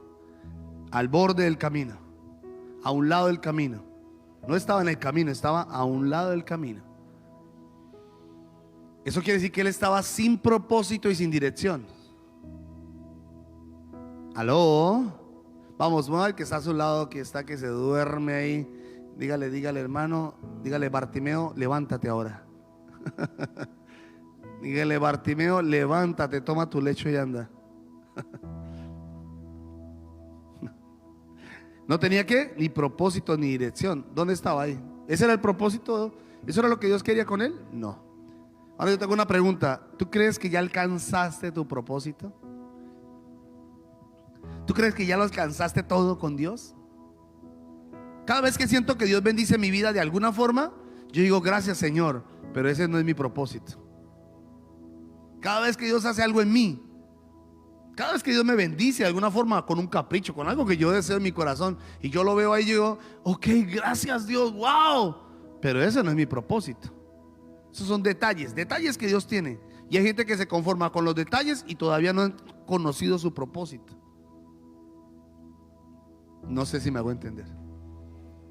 A: Al borde del camino, a un lado del camino. No estaba en el camino, estaba a un lado del camino. Eso quiere decir que él estaba sin propósito y sin dirección. Aló. Vamos, mueva al que está a su lado, que está, que se duerme ahí. Dígale, hermano, dígale, Bartimeo, levántate ahora. Dígale, Bartimeo, levántate, toma tu lecho y anda. No tenía que ni propósito ni dirección. ¿Dónde estaba ahí? ¿Ese era el propósito? ¿Eso era lo que Dios quería con él? No. Ahora yo tengo una pregunta. ¿Tú crees que ya alcanzaste tu propósito? ¿Tú crees que ya lo alcanzaste todo con Dios? Cada vez que siento que Dios bendice mi vida de alguna forma, yo digo, gracias, Señor, pero ese no es mi propósito. Cada vez que Dios hace algo en mí, cada vez que Dios me bendice de alguna forma, con un capricho, con algo que yo deseo en mi corazón, y yo lo veo ahí, yo digo, ok, gracias Dios, wow, pero ese no es mi propósito. Esos son detalles que Dios tiene. Y hay gente que se conforma con los detalles y todavía no han conocido su propósito. No sé si me hago entender.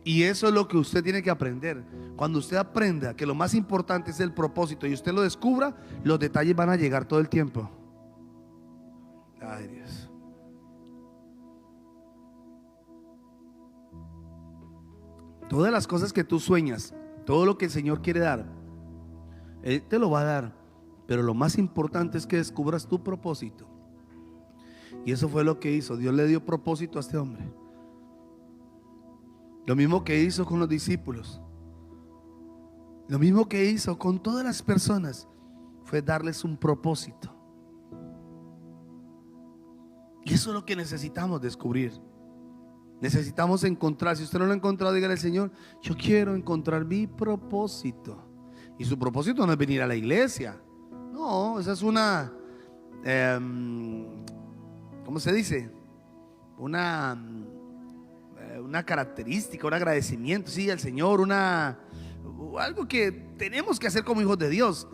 A: Y eso es lo que usted tiene que aprender. Cuando usted aprenda que lo más importante es el propósito y usted lo descubra, los detalles van a llegar todo el tiempo. Ay, Dios. Todas las cosas que tú sueñas, todo lo que el Señor quiere dar, Él te lo va a dar. Pero lo más importante es que descubras tu propósito. Y eso fue lo que hizo. Dios le dio propósito a este hombre. Lo mismo que hizo con los discípulos, lo mismo que hizo con todas las personas, fue darles un propósito. Y eso es lo que necesitamos descubrir. Necesitamos encontrar. Si usted no lo ha encontrado, dígale al Señor, yo quiero encontrar mi propósito. Y su propósito no es venir a la iglesia. No, esa es una ¿cómo se dice? Una característica, un agradecimiento, sí, al Señor, algo que tenemos que hacer como hijos de Dios.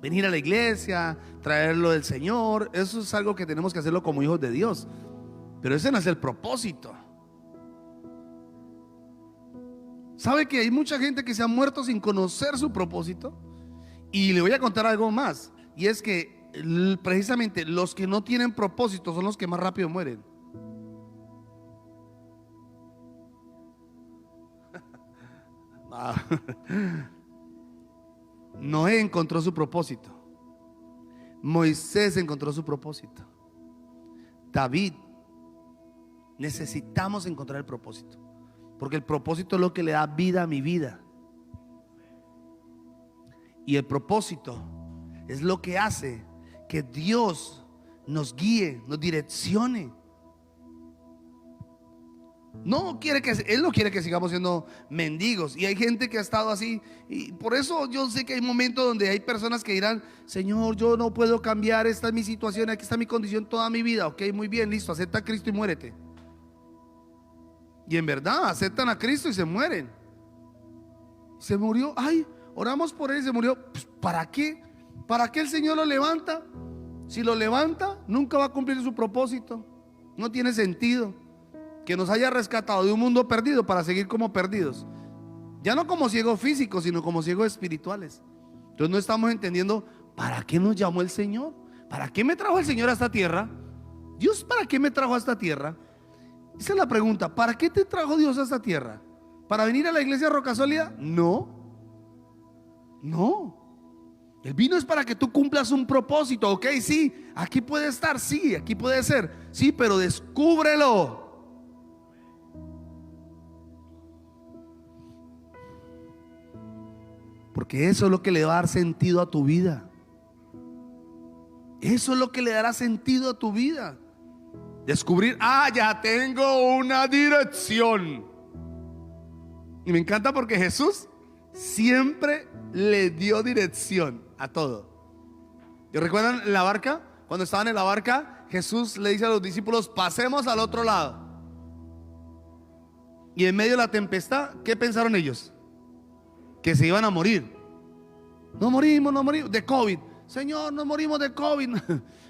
A: Venir a la iglesia, traerlo del Señor, eso es algo que tenemos que hacerlo como hijos de Dios. Pero ese no es el propósito. ¿Sabe que hay mucha gente que se ha muerto sin conocer su propósito? Y le voy a contar algo más, y es que precisamente los que no tienen propósito son los que más rápido mueren. Noé encontró su propósito. Moisés encontró su propósito. David. Necesitamos encontrar el propósito, porque el propósito es lo que le da vida a mi vida. Y el propósito es lo que hace que Dios nos guíe, nos direccione. Él no quiere que sigamos siendo mendigos. Y hay gente que ha estado así. Y por eso yo sé que hay momentos donde hay personas que dirán, Señor, yo no puedo cambiar, esta es mi situación, aquí está mi condición toda mi vida. Ok, muy bien, listo, acepta a Cristo y muérete. Y en verdad aceptan a Cristo y se mueren. Se murió, ay, oramos por él y se murió. Pues, ¿para qué? ¿Para qué el Señor lo levanta? Si lo levanta, nunca va a cumplir su propósito. No tiene sentido que nos haya rescatado de un mundo perdido para seguir como perdidos. Ya no como ciegos físicos, sino como ciegos espirituales. Entonces no estamos entendiendo para qué nos llamó el Señor. ¿Para qué me trajo el Señor a esta tierra? Dios, ¿para qué me trajo a esta tierra? Esa es la pregunta. ¿Para qué te trajo Dios a esta tierra? ¿Para venir a la iglesia Roca Sólida? No. Él vino es para que tú cumplas un propósito. Ok, sí, aquí puede estar, sí, aquí puede ser, sí, pero descúbrelo. Porque eso es lo que le va a dar sentido a tu vida. Eso es lo que le dará sentido a tu vida. Descubrir, ya tengo una dirección. Y me encanta porque Jesús siempre le dio dirección a todo. ¿Y recuerdan en la barca? Cuando estaban en la barca, Jesús le dice a los discípulos, pasemos al otro lado. Y en medio de la tempestad, ¿qué pensaron ellos? Que se iban a morir. No morimos de COVID. Señor, no morimos de COVID.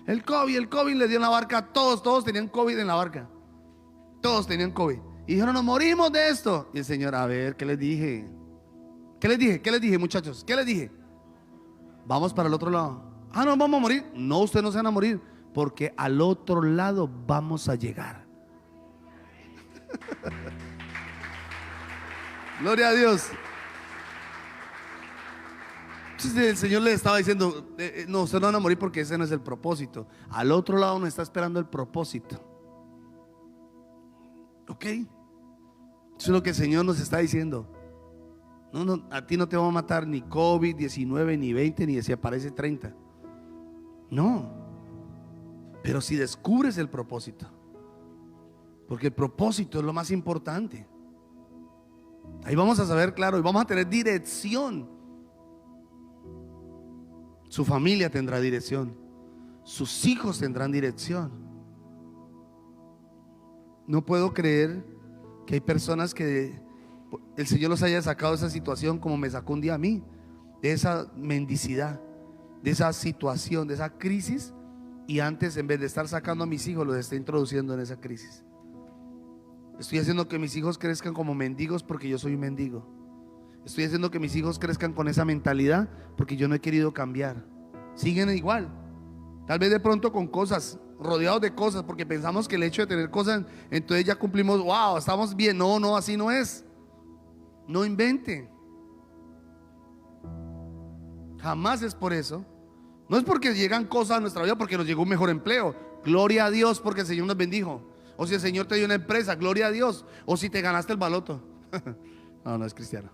A: El COVID le dio en la barca. Todos tenían COVID en la barca. Todos tenían COVID. Y dijeron, nos morimos de esto. Y el Señor, a ver, ¿qué les dije? ¿Qué les dije, muchachos? ¿Qué les dije? Vamos para el otro lado. No vamos a morir. No, ustedes no se van a morir, porque al otro lado vamos a llegar. Gloria a Dios. Entonces el Señor le estaba diciendo, no, ustedes no van a morir porque ese no es el propósito. Al otro lado nos está esperando el propósito. ¿Ok? Eso es lo que el Señor nos está diciendo. No, a ti no te va a matar ni COVID-19, ni 20, ni si aparece 30. No. Pero si descubres el propósito, porque el propósito es lo más importante. Ahí vamos a saber claro y vamos a tener dirección. Su familia tendrá dirección, sus hijos tendrán dirección. No puedo creer que hay personas que el Señor los haya sacado de esa situación como me sacó un día a mí, de esa mendicidad, de esa situación, de esa crisis, y antes, en vez de estar sacando a mis hijos, los esté introduciendo en esa crisis. Estoy haciendo que mis hijos crezcan como mendigos porque yo soy un mendigo. Estoy haciendo que mis hijos crezcan con esa mentalidad porque yo no he querido cambiar. Siguen igual, tal vez de pronto con cosas, rodeados de cosas, porque pensamos que el hecho de tener cosas, entonces ya cumplimos, wow, estamos bien. No, así no es. No invente. Jamás es por eso. No es porque llegan cosas a nuestra vida porque nos llegó un mejor empleo. Gloria a Dios porque el Señor nos bendijo. O si el Señor te dio una empresa, gloria a Dios. O si te ganaste el baloto. No es cristiano.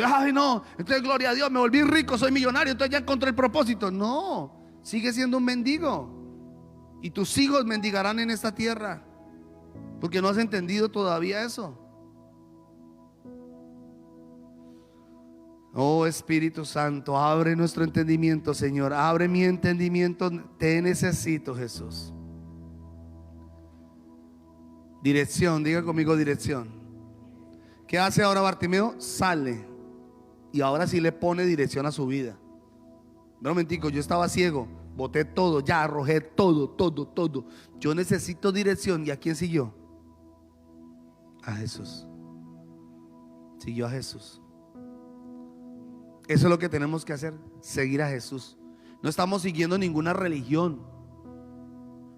A: Ay, no, entonces gloria a Dios, me volví rico, soy millonario, entonces ya encontré el propósito. No, sigue siendo un mendigo. Y tus hijos mendigarán en esta tierra porque no has entendido todavía eso. Oh Espíritu Santo, abre nuestro entendimiento, Señor. Abre mi entendimiento, te necesito, Jesús. Dirección, diga conmigo dirección. ¿Qué hace ahora Bartimeo? Sale. Y ahora sí le pone dirección a su vida. Un momentico, yo estaba ciego, boté todo, ya arrojé todo. Yo necesito dirección. ¿Y a quién siguió? A Jesús. Siguió a Jesús. Eso es lo que tenemos que hacer, seguir a Jesús. No estamos siguiendo ninguna religión.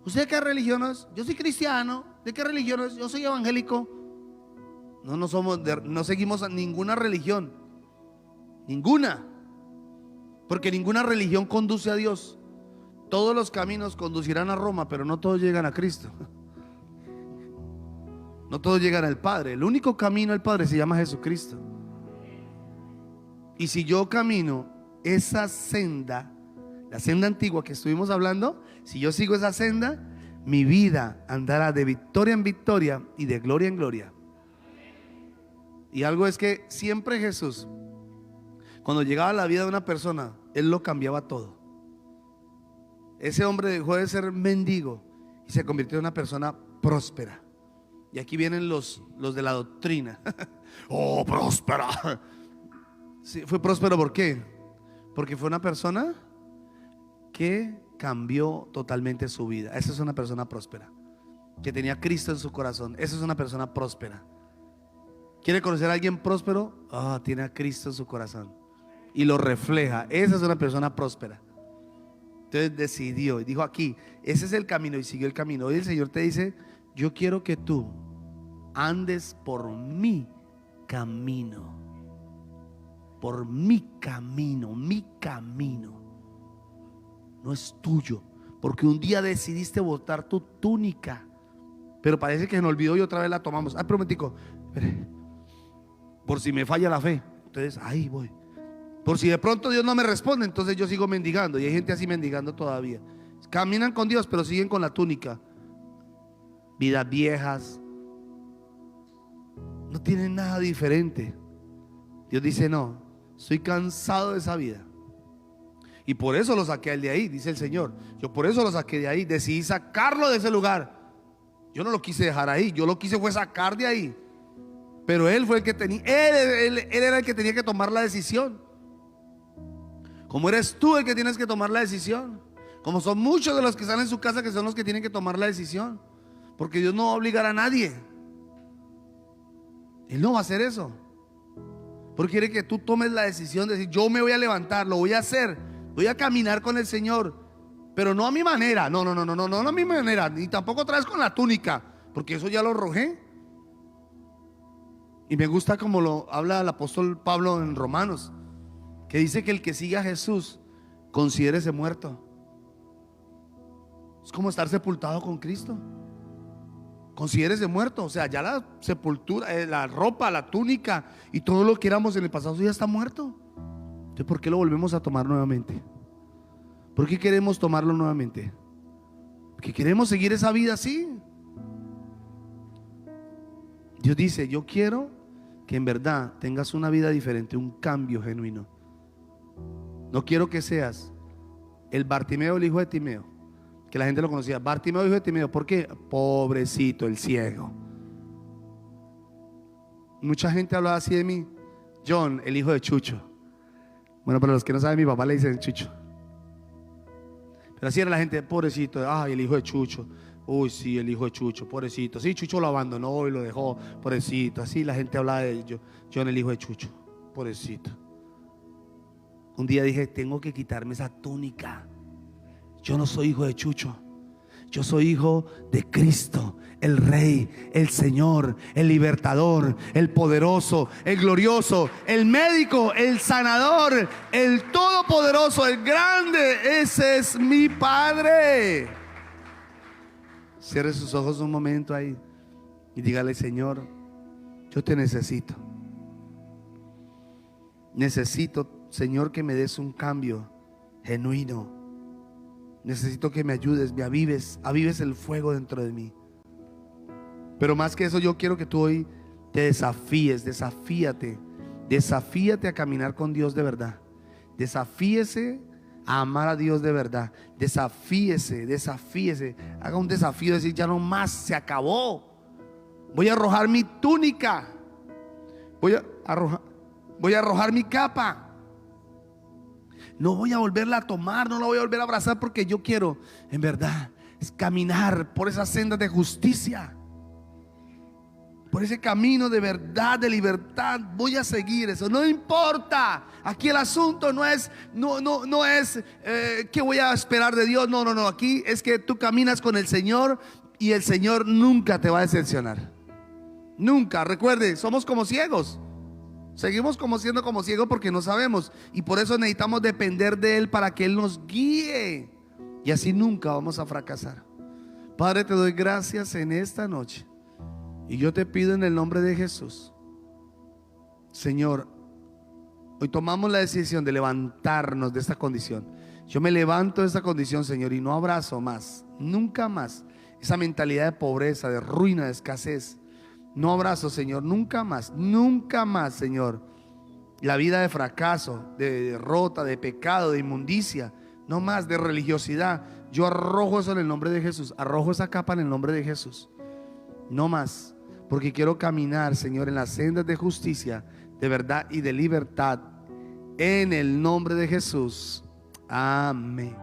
A: ¿Usted qué religión es? Yo soy cristiano. ¿De qué religión es? Yo soy evangélico. No seguimos a ninguna religión. Ninguna. Porque ninguna religión conduce a Dios. Todos los caminos conducirán a Roma, pero no todos llegan a Cristo. No todos llegan al Padre. El único camino al Padre se llama Jesucristo. Y si yo camino esa senda, la senda antigua que estuvimos hablando, si yo sigo esa senda, mi vida andará de victoria en victoria y de gloria en gloria. Y algo es que siempre Jesús, cuando llegaba a la vida de una persona, Él lo cambiaba todo. Ese hombre dejó de ser mendigo y se convirtió en una persona próspera. Y aquí vienen los de la doctrina. Oh, próspera. Sí, fue próspero, ¿por qué? Porque fue una persona que cambió totalmente su vida. Esa es una persona próspera, que tenía a Cristo en su corazón. Esa es una persona próspera. ¿Quiere conocer a alguien próspero? Tiene a Cristo en su corazón y lo refleja. Esa es una persona próspera. Entonces decidió y dijo: aquí, ese es el camino, y siguió el camino. Hoy el Señor te dice: yo quiero que tú andes por mi camino. Por mi camino. Mi camino no es tuyo, porque un día decidiste botar tu túnica, pero parece que se me olvidó y otra vez la tomamos. Pero un momentico, por si me falla la fe, entonces ahí voy. Por si de pronto Dios no me responde, entonces yo sigo mendigando. Y hay gente así mendigando todavía. Caminan con Dios, pero siguen con la túnica. Vidas viejas, no tienen nada diferente. Dios dice: no, estoy cansado de esa vida. Y por eso lo saqué de ahí, dice el Señor. Yo por eso lo saqué de ahí. Decidí sacarlo de ese lugar. Yo no lo quise dejar ahí, yo lo quise fue sacar de ahí. Pero él fue el que tenía, él era el que tenía que tomar la decisión. Como eres tú el que tienes que tomar la decisión. Como son muchos de los que están en su casa, que son los que tienen que tomar la decisión. Porque Dios no va a obligar a nadie. Él no va a hacer eso. Porque quiere que tú tomes la decisión de decir: yo me voy a levantar, lo voy a hacer, voy a caminar con el Señor. Pero no a mi manera, no a mi manera, ni tampoco otra vez con la túnica, porque eso ya lo arrojé. Y me gusta como lo habla el apóstol Pablo en Romanos, que dice que el que siga a Jesús, considérese muerto. Es como estar sepultado con Cristo. Considérese muerto. O sea, ya la sepultura, la ropa, la túnica y todo lo que éramos en el pasado ya está muerto. Entonces, ¿por qué lo volvemos a tomar nuevamente? ¿Por qué queremos tomarlo nuevamente? Porque queremos seguir esa vida así. Dios dice: yo quiero que en verdad tengas una vida diferente, un cambio genuino. No quiero que seas el Bartimeo, el hijo de Timeo, que la gente lo conocía. Bartimeo, hijo de Timeo. ¿Por qué? Pobrecito, el ciego. Mucha gente hablaba así de mí. John, el hijo de Chucho. Bueno, para los que no saben, mi papá le dicen Chucho. Pero así era la gente: pobrecito, ay, el hijo de Chucho. Uy, sí, el hijo de Chucho, pobrecito. Sí, Chucho lo abandonó y lo dejó, pobrecito. Así la gente hablaba de ellos. John, el hijo de Chucho, pobrecito. Un día dije: tengo que quitarme esa túnica. Yo no soy hijo de Chucho. Yo soy hijo de Cristo, el Rey, el Señor, el Libertador, el Poderoso, el Glorioso, el Médico, el Sanador, el Todopoderoso, el Grande. Ese es mi Padre. Cierre sus ojos un momento ahí y dígale: Señor, yo te necesito. Necesito, Señor, que me des un cambio genuino. Necesito que me ayudes, me avives el fuego dentro de mí. Pero más que eso, yo quiero que tú hoy te desafíes, desafíate a caminar con Dios de verdad. Desafíese a amar a Dios de verdad. Desafíese. Haga un desafío de decir: ya no más, se acabó. Voy a arrojar mi túnica. Voy a arrojar mi capa. No voy a volverla a tomar, no la voy a volver a abrazar, porque yo quiero, en verdad, es caminar por esas sendas de justicia, por ese camino de verdad, de libertad. Voy a seguir eso, no importa. Aquí el asunto no es que voy a esperar de Dios. No. Aquí es que tú caminas con el Señor y el Señor nunca te va a decepcionar. Nunca. Recuerde, somos como ciegos. Seguimos siendo como ciegos porque no sabemos, y por eso necesitamos depender de Él para que Él nos guíe, y así nunca vamos a fracasar. Padre, te doy gracias en esta noche, y yo te pido en el nombre de Jesús, Señor, hoy tomamos la decisión de levantarnos de esta condición. Yo me levanto de esta condición, Señor, y no abrazo más, nunca más, esa mentalidad de pobreza, de ruina, de escasez. No abrazo, Señor, nunca más, Señor, la vida de fracaso, de derrota, de pecado, de inmundicia, no más, de religiosidad. Yo arrojo eso en el nombre de Jesús, arrojo esa capa en el nombre de Jesús. No más, porque quiero caminar, Señor, en las sendas de justicia, de verdad y de libertad, en el nombre de Jesús. Amén.